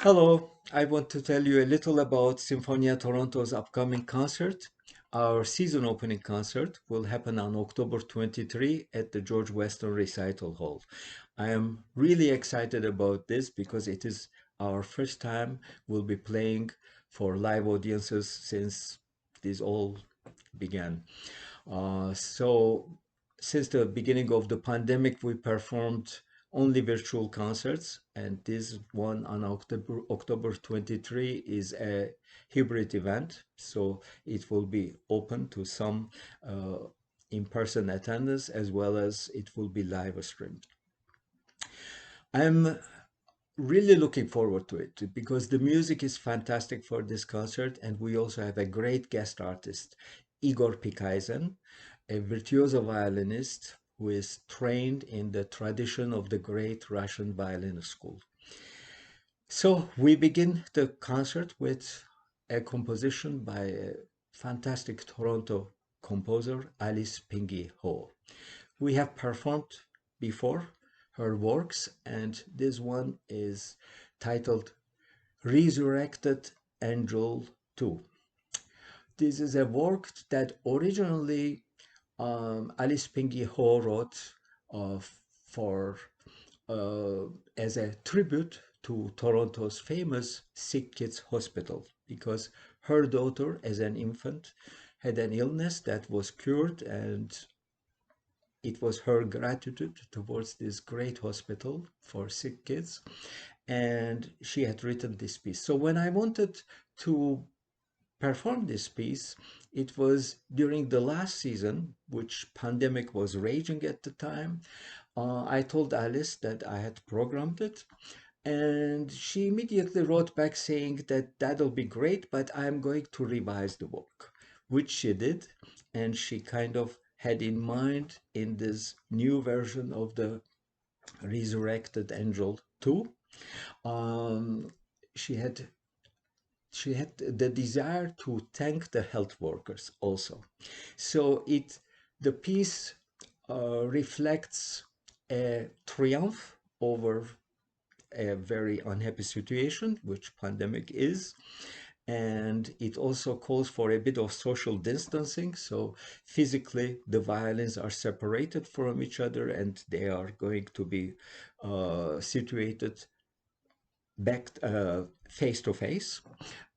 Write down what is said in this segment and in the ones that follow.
Hello, I want to tell you a little about Sinfonia Toronto's upcoming concert. Our season opening concert will happen on October 23 at the George Weston Recital Hall. I am really excited about this because it is our first time we'll be playing for live audiences since this all began. Since the beginning of the pandemic, we performed only virtual concerts, and this one on October 23 is a hybrid event, so it will be open to some in-person attendance as well as it will be live streamed. I'm really looking forward to it because the music is fantastic for this concert, and we also have a great guest artist, Igor PIKAYZEN, a virtuoso violinist who is trained in the tradition of the great Russian violin school. So we begin the concert with a composition by a fantastic Toronto composer, Alice Ping Yee Ho. We have performed before her works, and this one is titled Resurrected Angel 2. This is a work that originally Alice Ping Yee Ho wrote uh, for as a tribute to Toronto's famous Sick Kids Hospital because her daughter, as an infant, had an illness that was cured, and it was her gratitude towards this great hospital for sick kids, and she had written this piece. So when I wanted to perform this piece, it was during the last season, which pandemic was raging at the time. I told Alice that I had programmed it, and she immediately wrote back saying that that'll be great, but I'm going to revise the work, which she did. And she kind of had in mind in this new version of the Resurrected Angel 2. Um, she had she had the desire to thank the health workers also. So the piece reflects a triumph over a very unhappy situation, which pandemic is. And it also calls for a bit of social distancing. So physically, the violins are separated from each other and they are going to be situated back face to face,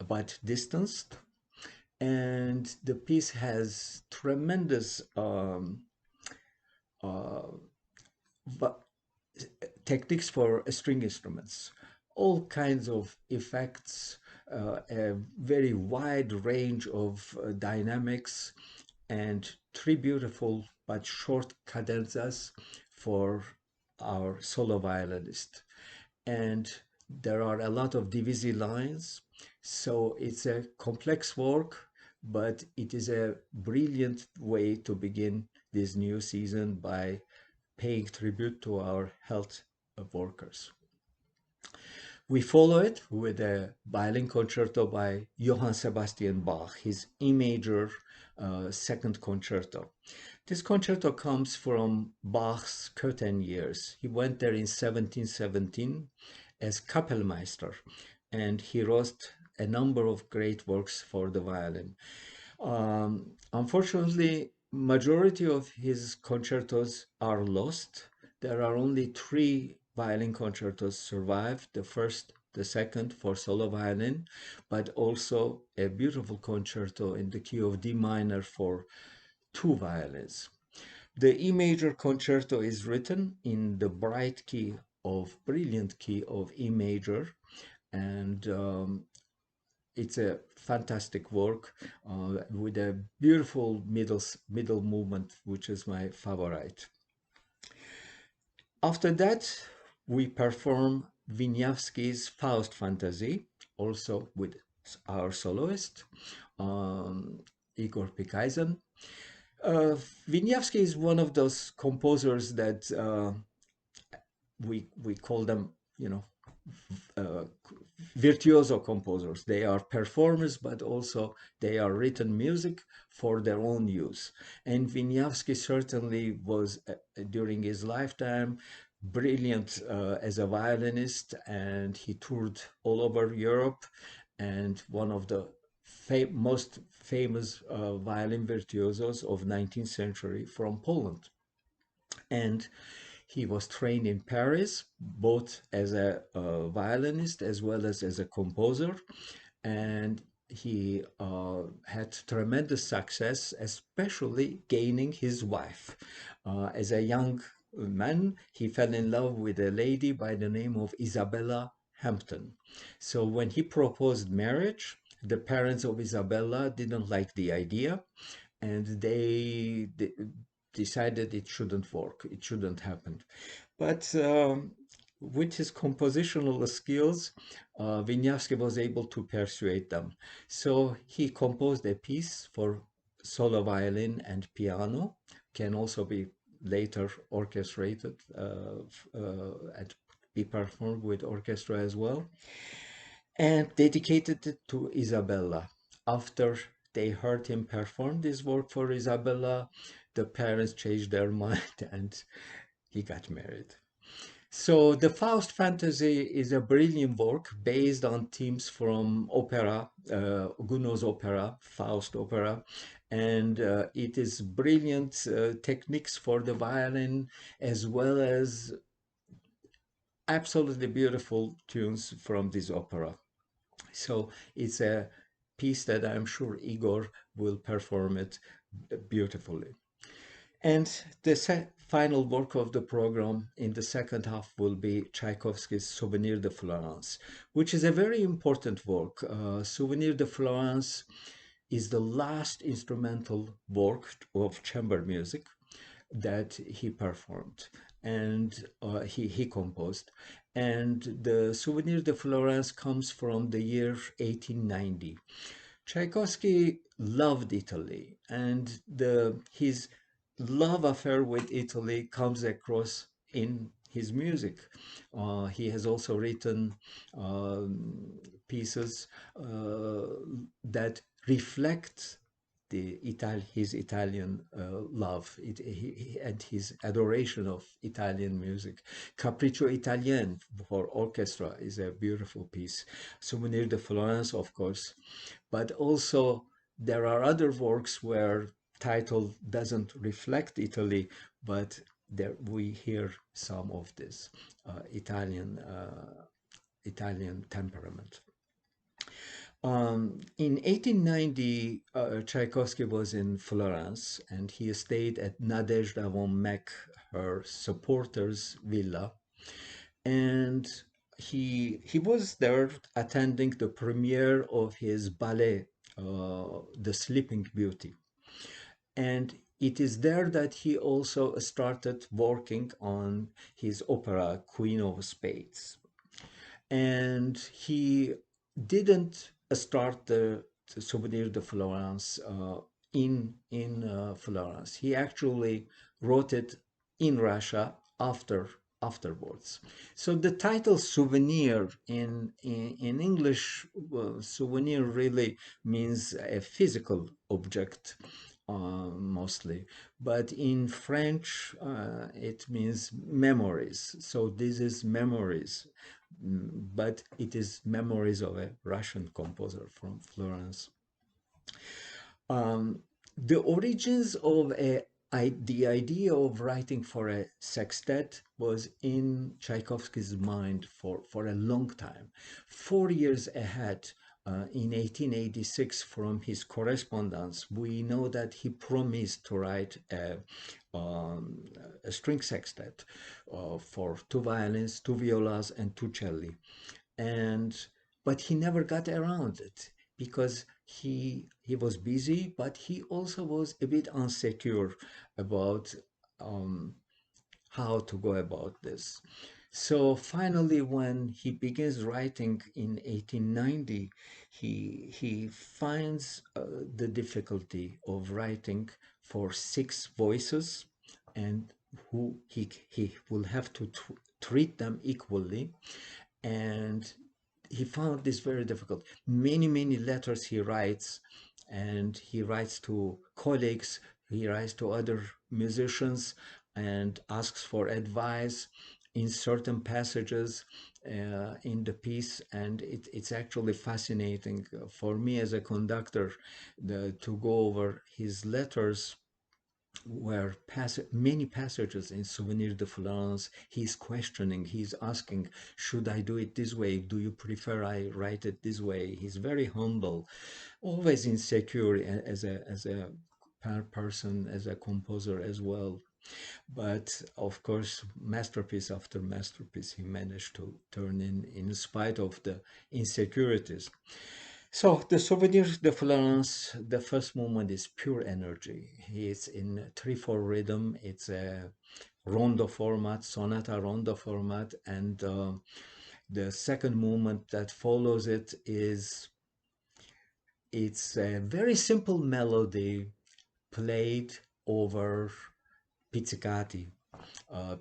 but distanced. And the piece has tremendous uh, techniques for string instruments, all kinds of effects, a very wide range of dynamics, and three beautiful but short cadenzas for our solo violinist. And there are a lot of divisi lines, so it's a complex work, but it is a brilliant way to begin this new season by paying tribute to our health workers. We follow it with a violin concerto by Johann Sebastian Bach, his E major second concerto. This concerto comes from Bach's Cöthen years. He went there in 1717 as Kapellmeister, and he wrote a number of great works for the violin. Unfortunately, majority of his concertos are lost. There are only three violin concertos survive, the first, the second for solo violin, but also a beautiful concerto in the key of D minor for two violins. The E major concerto is written in the brilliant key of E major, and it's a fantastic work with a beautiful middle movement, which is my favorite. After that, we perform Vinyavsky's Faust Fantasy, also with our soloist, Igor PIKAYZEN. Vinyavsky is one of those composers that we call them, uh, virtuoso composers. They are performers, but also they are written music for their own use. And Vinyavsky certainly was, during his lifetime, brilliant as a violinist, and he toured all over Europe, and one of the most famous violin virtuosos of 19th century from Poland. And he was trained in Paris, both as a violinist as well as a composer. And he had tremendous success, especially gaining his wife. As a young man, he fell in love with a lady by the name of Isabella Hampton. So when he proposed marriage, the parents of Isabella didn't like the idea, and they decided it shouldn't work, it shouldn't happen. But with his compositional skills, Vinyavsky was able to persuade them. So he composed a piece for solo violin and piano, can also be later orchestrated and be performed with orchestra as well, and dedicated it to Isabella. After they heard him perform this work for Isabella, the parents changed their mind and he got married. So the Faust Fantasy is a brilliant work based on themes from opera, Gounod's opera, Faust opera, and it is brilliant techniques for the violin as well as absolutely beautiful tunes from this opera. So it's a piece that I'm sure Igor will perform it beautifully. And the final work of the program in the second half will be Tchaikovsky's Souvenir de Florence, which is a very important work. Souvenir de Florence is the last instrumental work of chamber music that he performed and he composed. And the Souvenir de Florence comes from the year 1890. Tchaikovsky loved Italy, and his love affair with Italy comes across in his music. He has also written pieces that reflect his Italian love and his adoration of Italian music. Capriccio Italien for orchestra is a beautiful piece. Souvenir de Florence, of course, but also there are other works where title doesn't reflect Italy, but there we hear some of this Italian temperament. In 1890, Tchaikovsky was in Florence and he stayed at Nadezhda von Meck, her supporter's villa. And he was there attending the premiere of his ballet, The Sleeping Beauty. And it is there that he also started working on his opera, Queen of Spades. And he didn't start the Souvenir de Florence in Florence. He actually wrote it in Russia afterwards. So the title souvenir in English, souvenir really means a physical object mostly, but in French it means memories. So this is memories, but it is memories of a Russian composer from Florence. The origins of the idea of writing for a sextet was in Tchaikovsky's mind for a long time. 4 years ahead, in 1886, from his correspondence, we know that he promised to write a string sextet for two violins, two violas, and two celli. But he never got around it because he was busy, but he also was a bit insecure about how to go about this. So finally, when he begins writing in 1890, he finds the difficulty of writing for six voices, and who he will have to treat them equally, and he found this very difficult. Many letters he writes, and he writes to colleagues, he writes to other musicians and asks for advice. in certain passages in the piece, and it's actually fascinating for me as a conductor to go over his letters where many passages in Souvenir de Florence, he's questioning, he's asking, should I do it this way? Do you prefer I write it this way? He's very humble, always insecure as a person, as a composer as well. But of course, masterpiece after masterpiece, he managed to turn in spite of the insecurities. So the Souvenir de Florence, the first movement is pure energy. It's in 3/4 rhythm. It's a rondo format, sonata rondo format, and the second movement that follows it is it's a very simple melody played over pizzicati,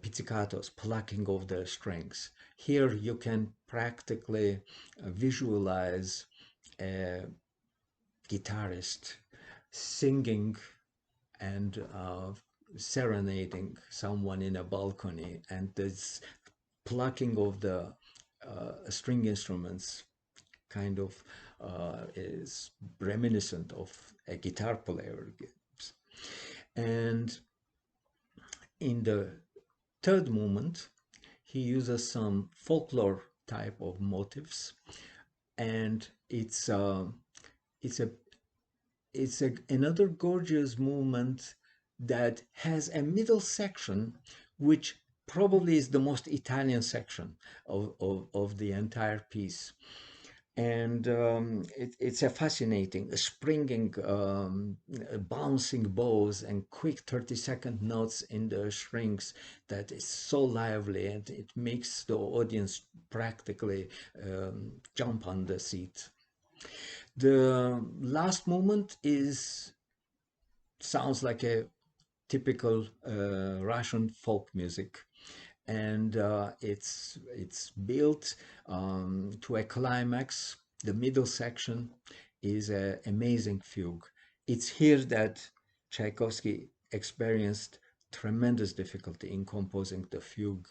pizzicatos, plucking of the strings. Here you can practically visualize a guitarist singing and serenading someone in a balcony, and this plucking of the string instruments kind of is reminiscent of a guitar player. And in the third movement, he uses some folklore type of motifs, and it's a another gorgeous movement that has a middle section, which probably is the most Italian section of the entire piece. And it's a fascinating, springing, bouncing bows and quick 30-second notes in the strings that is so lively, and it makes the audience practically jump on the seat. The last movement sounds like a typical Russian folk music, and it's built to a climax. The middle section is an amazing fugue. It's here that Tchaikovsky experienced tremendous difficulty in composing the fugue.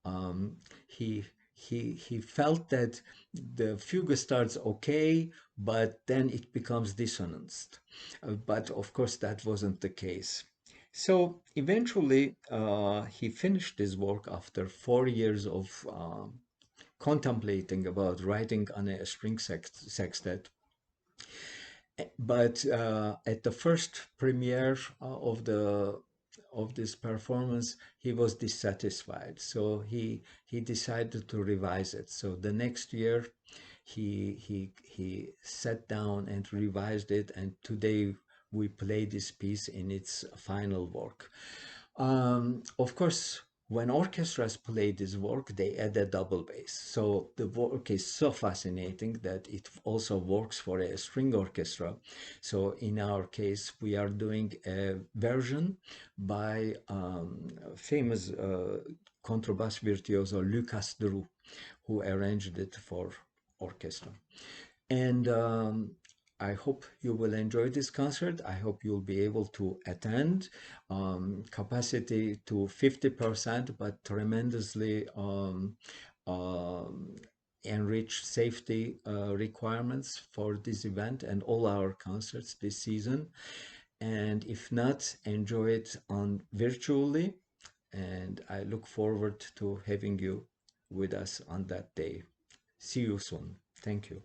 Um, he he felt that the fugue starts okay, but then it becomes dissonant. But of course, that wasn't the case. So eventually, he finished his work after 4 years of contemplating about writing on a string sextet. But at the first premiere of this performance, he was dissatisfied. So he decided to revise it. So the next year, he sat down and revised it, and today we play this piece in its final work. Of course, when orchestras play this work, they add a double bass. So the work is so fascinating that it also works for a string orchestra. So in our case, we are doing a version by famous contrabass virtuoso Lucas Drew, who arranged it for orchestra. And I hope you will enjoy this concert. I hope you'll be able to attend. Capacity to 50%, but tremendously enriched safety requirements for this event and all our concerts this season. And if not, enjoy it on virtually. And I look forward to having you with us on that day. See you soon. Thank you.